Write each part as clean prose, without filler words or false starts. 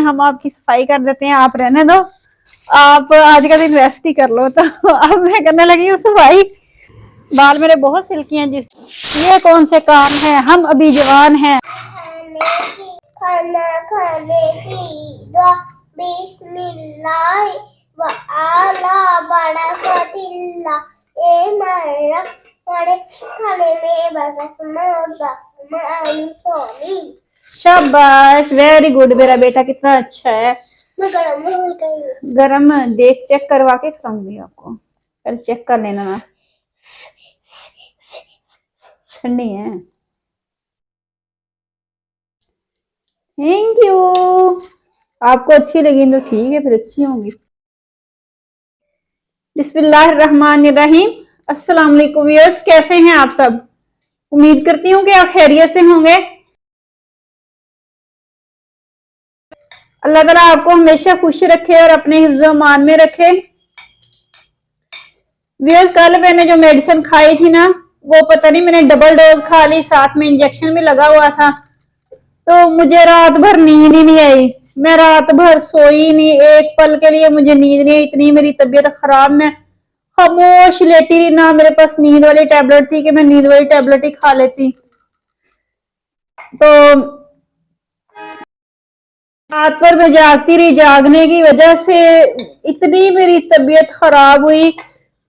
हम आपकी सफाई कर देते हैं, आप रहने दो, आप आज का दिन रेस्ट ही कर लो। तो अब मैं करने लगी हूँ सफाई। बाल मेरे बहुत सिल्की हैं, ये कौन से काम है, हम अभी जवान हैं। खाना खाने की दुआ बिस्मिल्लाह व आला बरकतिल्ला ए मर्रा खाने में शाबाश, वेरी गुड मेरा बेटा, कितना अच्छा है। मैं गरम देख चेक करवा के खिलाऊंगी आपको, पहले चेक कर लेना ना, ठंडी है। थैंक यू, आपको अच्छी लगी तो ठीक है, फिर अच्छी होंगी। बिस्मिल्लाहिर्रहमानिर्रहीम। अस्सलाम वालेकुम व्यूअर्स, कैसे हैं आप सब? उम्मीद करती हूँ कि आप खैरियत से होंगे। अल्लाह ताला आपको हमेशा खुश रखे और अपने हिफ्ज़ मान में रखे। व्यूअर्स, कल मैंने जो मेडिसिन खाई थी ना, वो पता नहीं मैंने डबल डोज खा ली, साथ में इंजेक्शन भी लगा हुआ था, तो मुझे रात भर नींद ही नहीं आई। मैं रात भर सोई नहीं, एक पल के लिए मुझे नींद नहीं आई, इतनी मेरी तबीयत खराब। मैं खामोश लेटी रही, ना मेरे पास नींद वाली टैबलेट थी कि मैं नींद वाली टैबलेट ही खा लेती। तो रात भर मैं जागती रही, जागने की वजह से इतनी मेरी तबीयत खराब हुई।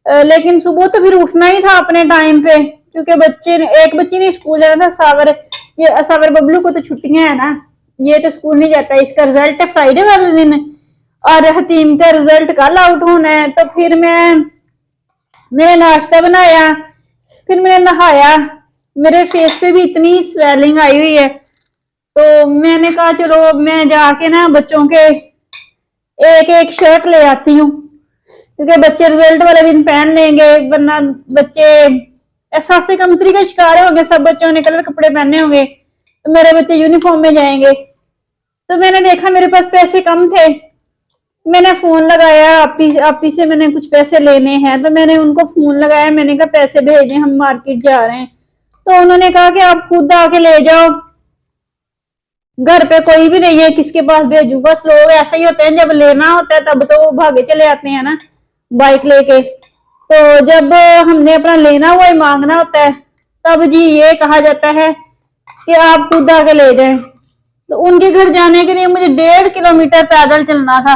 लेकिन सुबह तो फिर उठना ही था अपने टाइम पे, क्योंकि एक बच्चे ने स्कूल जाना था, सावर। ये सावर बबलू को तो छुट्टियां है ना, ये तो स्कूल नहीं जाता, इसका रिजल्ट है फ्राइडे वाले दिन, और हतीम का रिजल्ट कल आउट होना है। तो फिर मैंने नाश्ता बनाया, फिर मैंने नहाया, मेरे फेस पे भी इतनी स्वेलिंग आई हुई है, तो मैंने कहा चलो मैं जाके ना बच्चों के एक एक शर्ट ले आती हूँ, क्योंकि बच्चे रिजल्ट वाले दिन पहन लेंगे, वरना बच्चे एहसास कमतरी का शिकार होंगे। सब बच्चों ने कलर कपड़े पहने होंगे, तो मेरे बच्चे यूनिफॉर्म में जाएंगे। तो मैंने देखा मेरे पास पैसे कम थे, मैंने फोन लगाया, आपी से मैंने कुछ पैसे लेने हैं, तो मैंने उनको फोन लगाया, मैंने कहा पैसे भेजें, हम मार्केट जा रहे हैं। तो उन्होंने कहा कि आप खुद आके ले जाओ, घर पे कोई भी नहीं है, किसके पास भेजू। बस लोग ऐसे ही होते हैं, जब लेना होता है तब तो वो भागे चले आते हैं ना बाइक लेके, तो जब हमने अपना लेना हुआ ही मांगना होता है, तब जी ये कहा जाता है कि आप खुद आके ले जाएं। तो उनके घर जाने के लिए मुझे 1.5 किलोमीटर पैदल चलना था,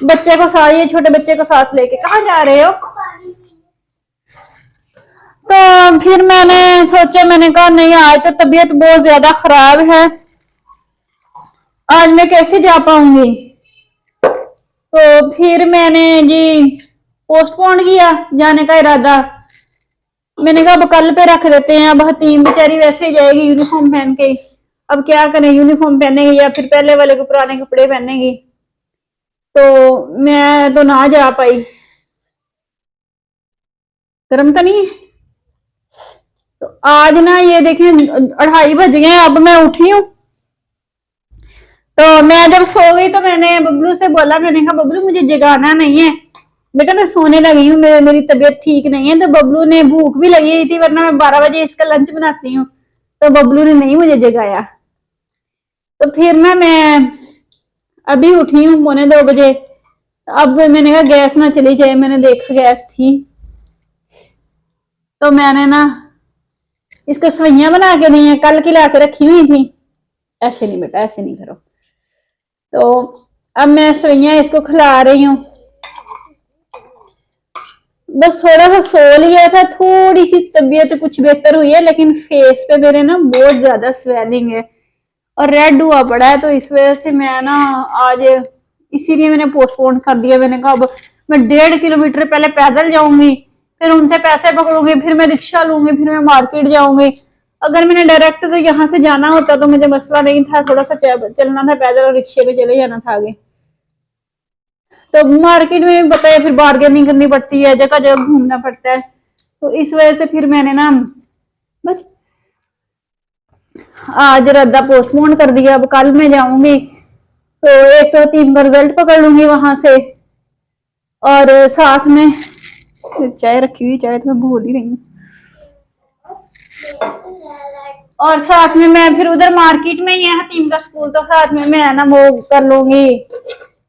बच्चे को साथ, ये छोटे बच्चे को साथ लेके। कहाँ जा रहे हो? तो फिर मैंने सोचा, मैंने कहा नहीं, आज तो तबीयत बहुत ज्यादा खराब है, आज मैं कैसे जा पाऊंगी। तो फिर मैंने जी पोस्टपोन किया जाने का इरादा। मैंने कहा अब कल पे रख देते हैं, अब हतीम बेचारी वैसे ही जाएगी यूनिफॉर्म पहन के, अब क्या करें, यूनिफॉर्म पहनेगी या फिर पहले वाले को पुराने कपड़े पहनेगी। तो मैं तो ना जा पाई। गर्म तो नहीं है? तो आज ना ये देखें 2:30 बज गए, अब मैं उठी हूँ। तो मैं जब सो गई तो मैंने बबलू से बोला, मैंने कहा बबलू मुझे जगाना नहीं है बेटा, मैं सोने लगी हूँ, मेरी तबीयत ठीक नहीं है। तो बबलू ने, भूख भी लगी हुई थी, वरना मैं 12 बजे इसका लंच बनाती हूँ, तो बबलू ने नहीं मुझे जगाया। तो फिर ना मैं अभी उठी हूँ 1:45 बजे। अब मैंने कहा गैस ना चली जाए, मैंने देखा गैस थी, तो मैंने ना इसको सवैयां बना के दी हैं, कल की ला के रखी हुई थी। ऐसे नहीं बेटा, ऐसे नहीं करो। तो अब मैं सवैयां इसको खिला रही हूँ। बस थोड़ा सा सो लिया था, थोड़ी सी तबीयत कुछ बेहतर हुई है, लेकिन फेस पे मेरे ना बहुत ज्यादा स्वेलिंग है और रेड हुआ पड़ा है। तो इस वजह से मैं ना आज, इसीलिए मैंने पोस्टपोन कर दिया। मैंने कहा अब मैं 1.5 किलोमीटर पहले पैदल जाऊंगी, फिर उनसे पैसे पकड़ूंगी, फिर मैं रिक्शा लूंगी, फिर मैं मार्केट जाऊंगी। अगर मैंने डायरेक्ट तो यहाँ से जाना होता तो मुझे मसला नहीं था, थोड़ा सा चलना था पैदल और रिक्शे पे चले जाना था आगे। तो मार्केट में पता है फिर बार्गेनिंग करनी पड़ती है, जगह जगह घूमना पड़ता है, तो इस वजह से फिर मैंने ना बस आज रद्दा पोस्टपोन कर दिया। अब कल मैं जाऊंगी, तो एक तो 3 का रिजल्ट पकड़ लूंगी वहां से, और साथ में चाय रखी हुई, चाय तो मैं भूल ही रही हूँ। और साथ में मैं फिर उधर मार्केट में ही है हतीम का स्कूल, तो साथ में मैं ना वो कर लूंगी,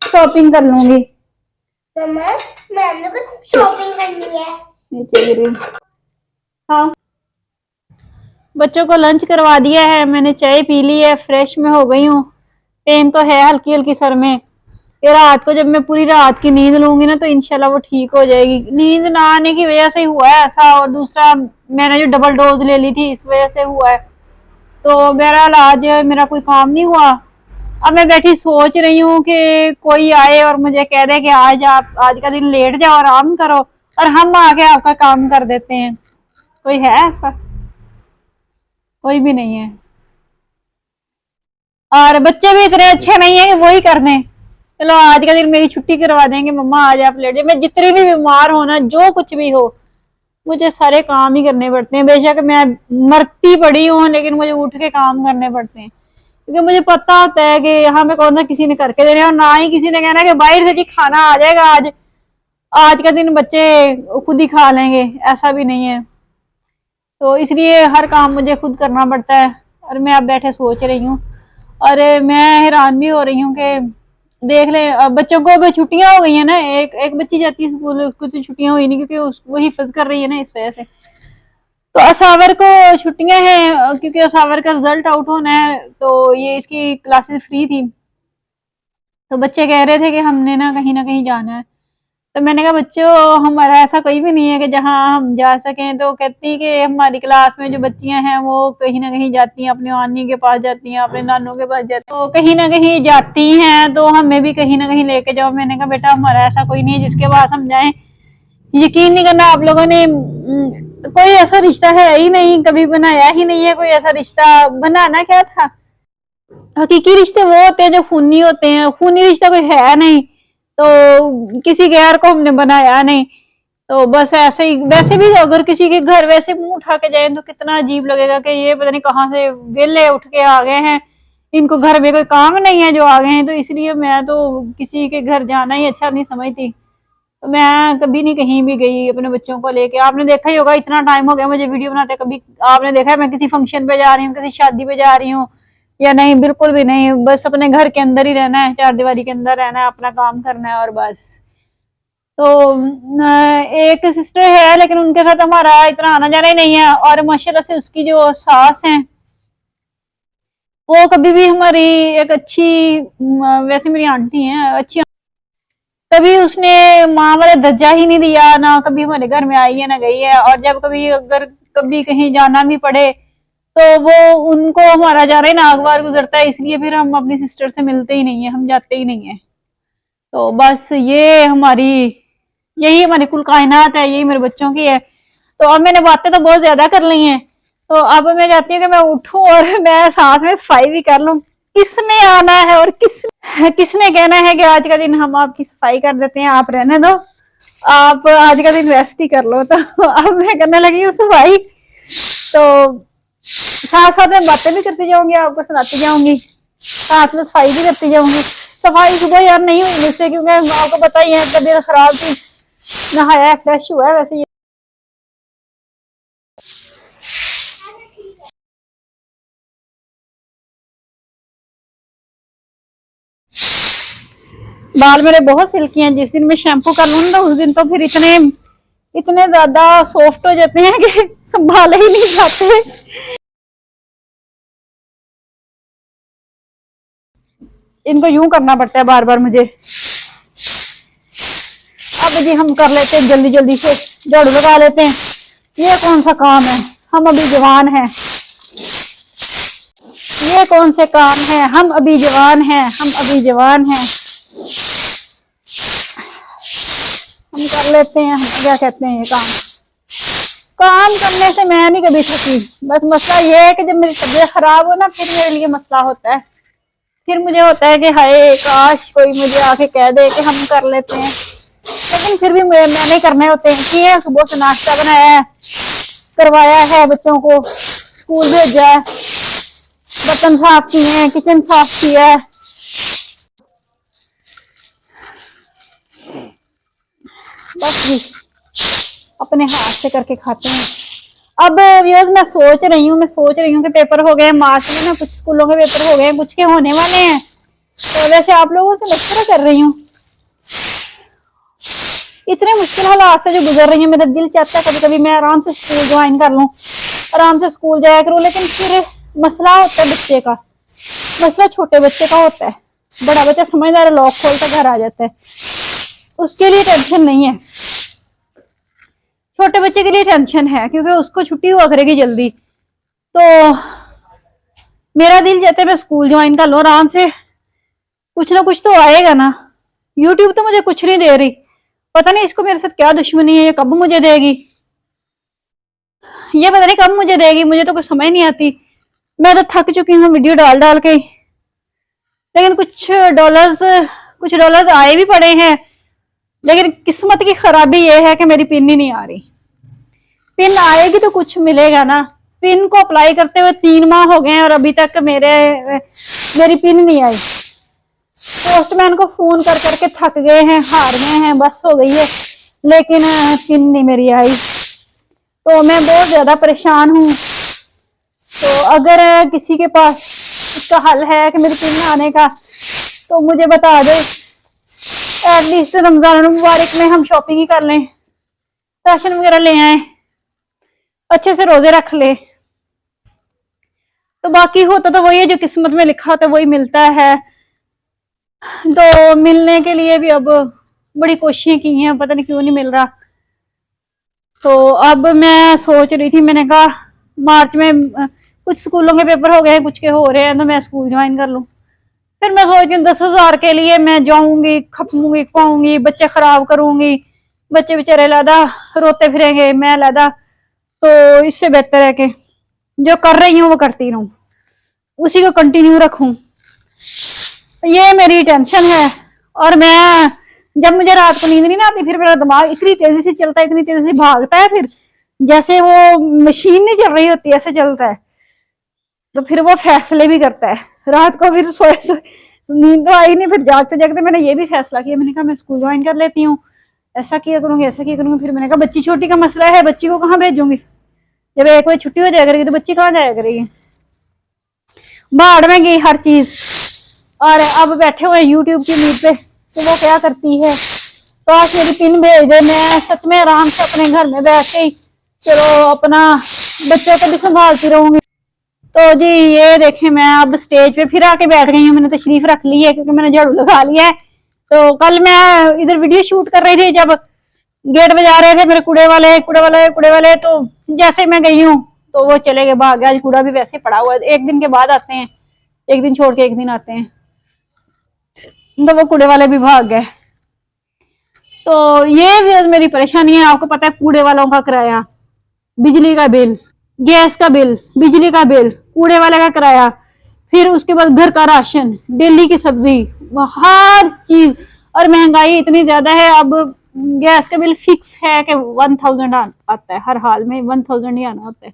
शॉपिंग कर लूंगी। मम्मा मैंने कुछ शॉपिंग करनी है। नीचे गिरी। हाँ, बच्चों को लंच करवा दिया है, मैंने चाय पी ली है, फ्रेश में हो गई हूँ। पेन तो है हल्की हल्की सर में, ये रात को जब मैं पूरी रात की नींद लूंगी ना तो इंशाल्लाह वो ठीक हो जाएगी। नींद ना आने की वजह से ही हुआ है ऐसा, और दूसरा मैंने जो डबल डोज ले ली थी इस वजह से हुआ है। तो बहरहाल आज मेरा कोई काम नहीं हुआ। अब मैं बैठी सोच रही हूँ कि कोई आए और मुझे कह दे कि आज आप आज का दिन लेट जाओ, आराम करो, और हम आके आपका काम कर देते हैं। कोई है ऐसा? कोई भी नहीं है। और बच्चे भी इतने अच्छे नहीं है कि वही कर दें, चलो आज का दिन मेरी छुट्टी करवा देंगे, मम्मा आज आप लेट जाए। मैं जितनी भी बीमार हो ना, जो कुछ भी हो, मुझे सारे काम ही करने पड़ते हैं। बेशक मैं मरती पड़ी हूँ लेकिन मुझे उठ के काम करने पड़ते हैं, क्योंकि मुझे पता होता है कि हमें कौन सा किसी ने करके देना है, और ना ही किसी ने कहना है कि बाहर से जी खाना आ जाएगा, आज आज का दिन बच्चे खुद ही खा लेंगे, ऐसा भी नहीं है। तो इसलिए हर काम मुझे खुद करना पड़ता है। और मैं अब बैठे सोच रही हूँ, और मैं हैरान भी हो रही हूँ कि देख ले, अब बच्चों को अब छुट्टियां हो गई है ना, एक एक बच्ची जाती है स्कूल, उसको तो छुट्टियां हुई नहीं क्योंकि वो हिफज कर रही है ना, इस वजह से। तो असावर को छुट्टियां हैं क्योंकि असावर का रिजल्ट आउट होना है, तो ये इसकी क्लासेस फ्री थी। तो बच्चे कह रहे थे कि हमने ना कहीं जाना है। तो मैंने कहा बच्चों, हमारा ऐसा कोई भी नहीं है कि जहाँ हम जा सकें। तो कहती कि हमारी क्लास में जो बच्चियां हैं वो कहीं ना कहीं जाती हैं, अपने नानी के पास जाती हैं, अपने नानों के पास जाती हैं, तो कहीं ना कहीं जाती हैं, तो हमें भी कहीं ना कहीं लेके जाओ। मैंने कहा बेटा, हमारा ऐसा कोई नहीं है जिसके पास हम जाएं। यकीन नहीं करना, आप लोगों ने कोई ऐसा रिश्ता है ही नहीं, कभी बनाया ही नहीं है कोई ऐसा रिश्ता। बनाना क्या था, हकीकी रिश्ते वो होते हैं जो खूनी होते हैं, खूनी रिश्ता कोई है नहीं, तो किसी गैर को हमने बनाया नहीं। तो बस ऐसे ही, वैसे भी अगर किसी के घर वैसे मुंह उठा के जाए तो कितना अजीब लगेगा कि ये पता नहीं कहाँ से वेले उठ के आ गए हैं, इनको घर में कोई काम नहीं है जो आ गए हैं। तो इसलिए मैं तो किसी के घर जाना ही अच्छा नहीं समझती। तो मैं कभी नहीं कहीं भी गई अपने बच्चों को लेके। आपने देखा ही होगा, इतना टाइम हो गया मुझे वीडियो बनाते, कभी आपने देखा है मैं किसी फंक्शन पे जा रही हूँ, किसी शादी पे जा रही हूँ या नहीं? बिल्कुल भी नहीं। बस अपने घर के अंदर ही रहना है, चार दीवारी के अंदर रहना है, अपना काम करना है और बस। तो एक सिस्टर है लेकिन उनके साथ हमारा इतना आना जाना ही नहीं है, और माशाल्लाह से उसकी जो सास है वो कभी भी हमारी एक अच्छी, वैसे मेरी आंटी है अच्छी, कभी उसने माँ वाला दर्जा ही नहीं दिया, ना कभी हमारे घर में आई है ना गई है। और जब कभी अगर कभी कहीं जाना भी पड़े तो वो उनको हमारा जा रहा है नागवार गुजरता है, इसलिए फिर हम अपनी सिस्टर से मिलते ही नहीं है, हम जाते ही नहीं है। तो बस यही हमारी कुल कायनात है, यही मेरे बच्चों की है। तो अब मैंने बातें तो बहुत ज्यादा कर ली हैं, तो अब मैं चाहती हूँ कि मैं उठूं और मैं साथ में सफाई भी कर लूं। किसने आना है और किसने कहना है कि आज का दिन हम आपकी सफाई कर देते हैं, आप रहने दो, आप आज का दिन रेस्ट ही कर लो। तो अब मैं करने लगी हूँ सफाई, तो साथ साथ में बातें भी करती जाऊंगी, आपको सुनाती जाऊंगी, साथ में सफाई भी करती जाऊंगी। सफाई सुबह यार नहीं हुई मुझसे, क्योंकि आपको पता ही है तबीयत खराब थी, नहाया फ्रेश हुआ है वैसे। बाल मेरे बहुत सिल्की हैं, जिस दिन मैं शैम्पू कर लूँ ना उस दिन तो फिर इतने इतने ज्यादा सॉफ्ट हो जाते हैं कि संभाले ही नहीं जाते। इनको यूं करना पड़ता है बार बार मुझे। अब जी हम कर लेते हैं जल्दी जल्दी से, झाड़ू लगा लेते हैं, ये कौन सा काम है, हम अभी जवान हैं, ये कौन से काम है, हम अभी जवान हैं, हम अभी जवान हैं, हम कर लेते हैं। हमें क्या कहते हैं, ये काम करने से मैं नहीं कभी थकी। बस मसला ये है कि जब मेरी तबीयत खराब हो ना, फिर मेरे लिए मसला होता है, फिर मुझे होता है कि हाय काश कोई मुझे आके कह दे कि हम कर लेते हैं, लेकिन फिर भी मैंने करने होते हैं। किए सुबह से नाश्ता बनाया है, करवाया है, बच्चों को स्कूल भेजा है, बर्तन साफ किए हैं, किचन साफ किया है। बस जी अपने हाथ से करके खाते हैं। अब व्यूअर्स मैं सोच रही हूँ कि पेपर हो गए मार्च में, कुछ स्कूलों के पेपर हो गए, कुछ के होने वाले हैं। और वैसे आप लोगों से मशवरा कर रही हूँ, इतने मुश्किल हालात से जो गुजर रही हूँ, मेरा दिल चाहता है कभी कभी मैं आराम से स्कूल ज्वाइन कर लूँ, आराम से स्कूल जाया करूँ, लेकिन फिर मसला होता है बच्चे का, मसला छोटे बच्चे का होता है। बड़ा बच्चा समझदार है, लॉक खोलकर घर आ जाता है, उसके लिए टेंशन नहीं है। छोटे बच्चे के लिए टेंशन है क्योंकि उसको छुट्टी हुआ करेगी जल्दी। तो मेरा दिल चाहता है मैं स्कूल ज्वाइन कर लूँ आराम से, कुछ ना कुछ तो आएगा ना। यूट्यूब तो मुझे कुछ नहीं दे रही, पता नहीं इसको मेरे साथ क्या दुश्मनी है, ये कब मुझे देगी, ये पता नहीं कब मुझे देगी, मुझे तो कुछ समझ नहीं आती। मैं तो थक चुकी हूँ वीडियो डाल डाल के, लेकिन कुछ डॉलर्स आए भी पड़े हैं, लेकिन किस्मत की खराबी ये है कि मेरी पिन ही नहीं आ रही। पिन आएगी तो कुछ मिलेगा ना। पिन को अप्लाई करते हुए 3 माह हो गए हैं और अभी तक मेरी पिन नहीं आई। पोस्टमैन को फोन कर करके थक गए हैं, हार गए हैं, बस हो गई है, लेकिन पिन नहीं मेरी आई। तो मैं बहुत ज्यादा परेशान हूँ। तो अगर किसी के पास इसका हल है कि मेरी पिन आने का तो मुझे बता दे, एटलीस्ट रमजान मुबारक में हम शॉपिंग ही कर लें, राशन वगैरह ले आए, अच्छे से रोजे रख ले। तो बाकी होता तो वही है, जो किस्मत में लिखा होता है वही मिलता है। तो मिलने के लिए भी अब बड़ी कोशिशें की हैं, पता नहीं क्यों नहीं मिल रहा। तो अब मैं सोच रही थी, मैंने कहा मार्च में कुछ स्कूलों के पेपर हो गए हैं, कुछ के हो रहे हैं, तो मैं स्कूल ज्वाइन कर लूँ। फिर मैं सोच रही हूँ 10,000 के लिए मैं जाऊंगी, खपूंगी, खुआऊंगी, बच्चे खराब करूंगी, बच्चे बेचारे लादा रोते फिरेंगे, मैं लादा। तो इससे बेहतर है कि जो कर रही हूँ वो करती रहूं, उसी को कंटिन्यू रखूं। ये मेरी टेंशन है। और मैं जब मुझे रात को नींद नहीं आती, फिर मेरा दिमाग इतनी तेजी से चलता है, इतनी तेजी से भागता है, फिर जैसे वो मशीन नहीं चल रही होती ऐसे चलता है। तो फिर वो फैसले भी करता है रात को, फिर सोए नींद तो आई नहीं, फिर जागते जागते मैंने ये भी फैसला किया, मैंने कहा मैं स्कूल ज्वाइन कर लेती हूँ, ऐसा किया करूंगी, ऐसा किया करूंगी। फिर मैंने कहा बच्ची छोटी का मसला है, बच्ची को कहाँ भेजूंगी, जब एक बजे छुट्टी हो जाया करेगी तो बच्ची कहाँ जाया करेगी, बाढ़ में गई हर चीज। और अब बैठे हुए यूट्यूब की उम्मीद पे कि वो क्या करती है। तो आप मेरी पिन भेज दे, मैं सच में आराम से अपने घर में बैठ के चलो अपना बच्चों को भी संभालती रहूंगी। तो जी ये देखें, मैं अब स्टेज पे फिर आके बैठ गई हूँ, मैंने तशरीफ रख ली है क्योंकि मैंने झाड़ू लगा लिया है। तो कल मैं इधर वीडियो शूट कर रही थी, जब गेट बजा रहे थे मेरे कूड़े वाले, तो जैसे मैं गई हूँ तो वो चले गए, भाग गया। आज कूड़ा भी वैसे पड़ा हुआ है, एक दिन के बाद आते हैं, एक दिन छोड़ के एक दिन आते हैं, तो वो कूड़े वाले भी भाग गए। तो ये भी मेरी परेशानी है। आपको पता है कूड़े वालों का किराया, बिजली का बिल, गैस का बिल, बिजली का बिल, कूड़े वाले का किराया, फिर उसके बाद घर का राशन, डेली की सब्जी, हर चीज। और महंगाई इतनी ज्यादा है, अब गैस का बिल फिक्स है कि 1000 आता है, हर हाल में 1000 ही आना होता है।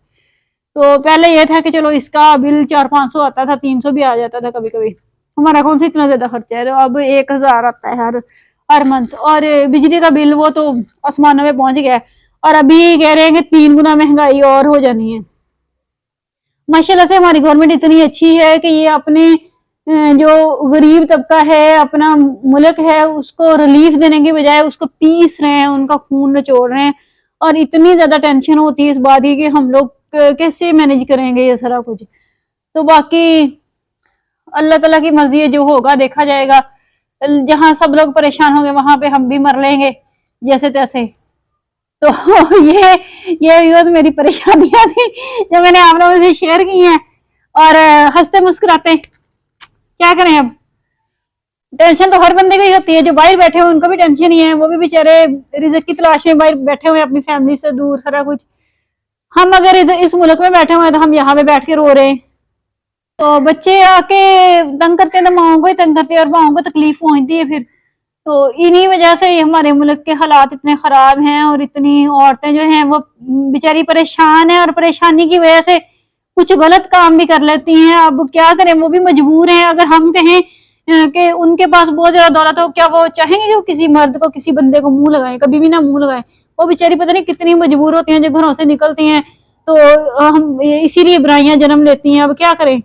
तो पहले ये था कि चलो इसका बिल 400-500 आता था, 300 भी आ जाता था कभी कभी, हमारा कौन सा इतना ज्यादा खर्चा है। तो अब 1000 आता है हर मंथ। और बिजली का बिल वो तो आसमानों में पहुंच गया है, और अभी कह रहे हैं कि 3 गुना महंगाई और हो जानी है। माशाल्लाह से हमारी गवर्नमेंट इतनी अच्छी है कि ये अपने जो गरीब तबका है, अपना मुल्क है, उसको रिलीफ देने के बजाय उसको पीस रहे हैं, उनका खून निचोड़ रहे हैं। और इतनी ज्यादा टेंशन होती है इस बात की कि हम लोग कैसे मैनेज करेंगे ये सारा कुछ। तो बाकी अल्लाह ताला की मर्जी है, जो होगा देखा जाएगा। जहां सब लोग परेशान होंगे वहां पे हम भी मर लेंगे जैसे तैसे। तो ये मेरी परेशानियां थी जो मैंने आप लोगों से शेयर की हैं। और हंसते मुस्कुराते क्या करें, अब टेंशन तो हर बंदे को ही होती है। जो बाहर बैठे हुए उनको भी टेंशन ही है, वो भी बेचारे रिज़्क की तलाश में बाहर बैठे हुए अपनी फैमिली से दूर सारा कुछ। हम अगर इस मुल्क में बैठे हुए हैं तो हम यहाँ पे बैठ के रो रहे हैं। तो बच्चे आके तंग करते हैं तो माओ को ही तंग करते हैं, और माओ को तकलीफ पहुंचती है फिर। तो इन्हीं वजह से हमारे मुल्क के हालात इतने खराब हैं, और इतनी औरतें जो हैं वो बेचारी परेशान है, और परेशानी की वजह से कुछ गलत काम भी कर लेती हैं। अब क्या करें, वो भी मजबूर हैं। अगर हम कहें कि उनके पास बहुत ज्यादा दौलत हो, क्या वो चाहेंगे कि वो किसी मर्द को, किसी बंदे को मुंह लगाए? कभी भी ना मुंह लगाए। वो बेचारी पता नहीं कितनी मजबूर होती हैं जो घरों से निकलती हैं, तो हम इसीलिए बुराइयां जन्म लेती हैं। अब क्या करें,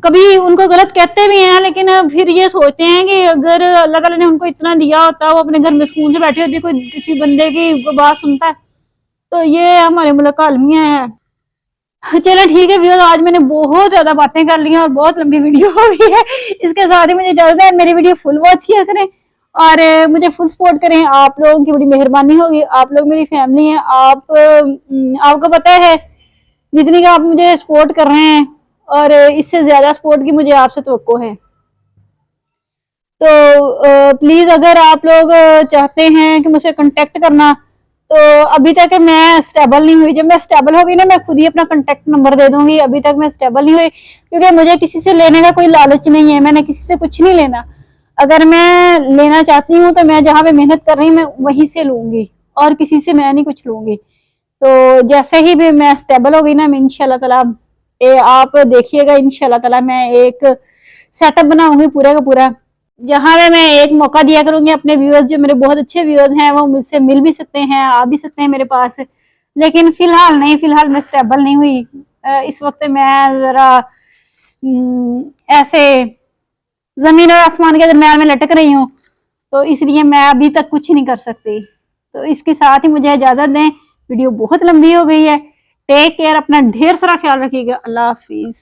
कभी उनको गलत कहते भी हैं, लेकिन फिर ये सोचते हैं कि अगर अल्लाह ताला ने उनको इतना दिया होता, वो अपने घर में सुकून से बैठे होते, कोई किसी बंदे की बात सुनता है। तो ये हमारे मुल्क का अलमिया है। चलो ठीक है व्यूअर्स, आज मैंने बहुत ज्यादा बातें कर ली हैं और बहुत लंबी वीडियो हो गई है। इसके साथ ही मुझे इजाजत है, मेरी वीडियो फुल वॉच किया करें और मुझे फुल सपोर्ट करें। आप लोगों की बड़ी मेहरबानी होगी, आप लोग मेरी फैमिली हैं। आपको पता है जितनी का आप मुझे सपोर्ट कर रहे हैं, और इससे ज्यादा सपोर्ट की मुझे आपसे तवक्को है। तो प्लीज अगर आप लोग चाहते हैं कि मुझसे कांटेक्ट करना, तो अभी तक मैं स्टेबल नहीं हुई। जब मैं स्टेबल होगी ना, मैं खुद ही अपना कांटेक्ट नंबर दे दूंगी। अभी तक मैं स्टेबल नहीं हुई, क्योंकि मुझे किसी से लेने का कोई लालच नहीं है। मैंने किसी से कुछ नहीं लेना। अगर मैं लेना चाहती हूँ तो मैं जहाँ पे मेहनत कर रही हूँ मैं वहीं से लूंगी, और किसी से मैं नहीं कुछ लूंगी। तो जैसे ही भी मैं स्टेबल होगी ना, मैं इंशाल्लाह ताला आप देखिएगा, इंशाल्लाह ताला मैं एक सेटअप बनाऊंगी पूरा का पूरा, जहां पे मैं एक मौका दिया करूंगी अपने व्यूअर्स, जो मेरे बहुत अच्छे व्यूअर्स हैं, वो मुझसे मिल भी सकते हैं, आ भी सकते हैं मेरे पास। लेकिन फिलहाल नहीं, फिलहाल मैं स्टेबल नहीं हुई। इस वक्त मैं जरा ऐसे जमीन और आसमान के दरम्यान में लटक रही हूँ, तो इसलिए मैं अभी तक कुछ नहीं कर सकती। तो इसके साथ ही मुझे इजाजत दें, वीडियो बहुत लंबी हो गई है। टेक केयर, अपना ढेर सारा ख्याल रखिएगा। अल्लाह हाफिज।